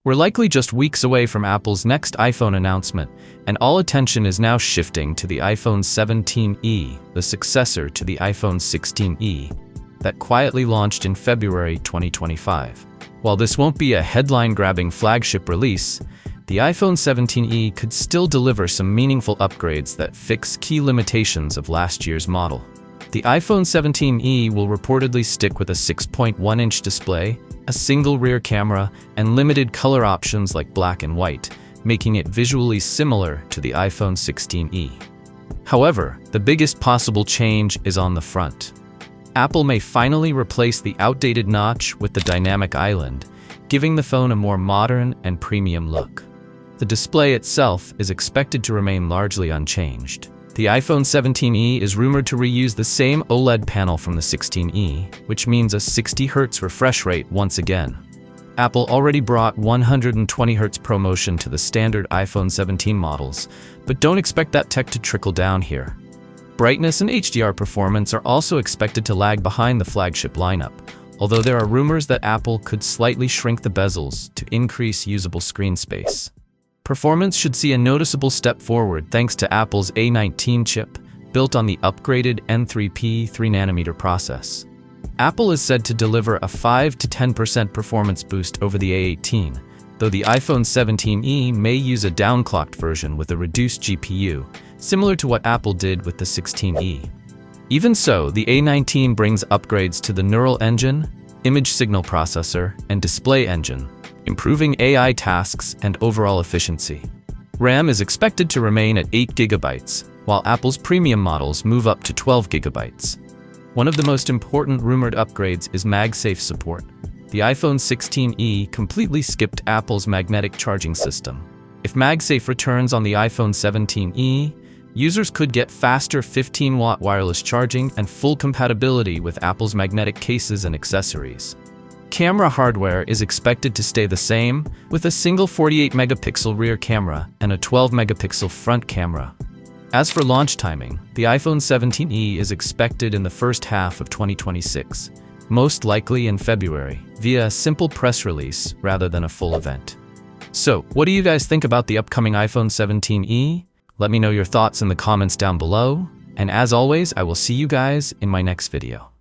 We're likely just weeks away from Apple's next iPhone announcement, and all attention is now shifting to the iPhone 17e, the successor to the iPhone 16e, that quietly launched in February 2025. While this won't be a headline-grabbing flagship release, the iPhone 17e could still deliver some meaningful upgrades that fix key limitations of last year's model. The iPhone 17e will reportedly stick with a 6.1-inch display, a single rear camera, and limited color options like black and white, making it visually similar to the iPhone 16e. However, the biggest possible change is on the front. Apple may finally replace the outdated notch with the dynamic island, giving the phone a more modern and premium look. The display itself is expected to remain largely unchanged. The iPhone 17e is rumored to reuse the same OLED panel from the 16e, which means a 60Hz refresh rate once again. Apple already brought 120Hz ProMotion to the standard iPhone 17 models, but don't expect that tech to trickle down here. Brightness and HDR performance are also expected to lag behind the flagship lineup, although there are rumors that Apple could slightly shrink the bezels to increase usable screen space. Performance should see a noticeable step forward thanks to Apple's A19 chip, built on the upgraded N3P 3nm process. Apple is said to deliver a 5 to 10% performance boost over the A18, though the iPhone 17e may use a downclocked version with a reduced GPU, similar to what Apple did with the 16e. Even so, the A19 brings upgrades to the Neural Engine, Image Signal Processor, and Display Engine, improving AI tasks and overall efficiency. RAM is expected to remain at 8 GB, while Apple's premium models move up to 12 GB. One of the most important rumored upgrades is MagSafe support. The iPhone 16e completely skipped Apple's magnetic charging system. If MagSafe returns on the iPhone 17e, users could get faster 15-watt wireless charging and full compatibility with Apple's magnetic cases and accessories. Camera hardware is expected to stay the same, with a single 48-megapixel rear camera and a 12-megapixel front camera. As for launch timing, the iPhone 17e is expected in the first half of 2026, most likely in February, via a simple press release rather than a full event. So, what do you guys think about the upcoming iPhone 17e? Let me know your thoughts in the comments down below, and as always, I will see you guys in my next video.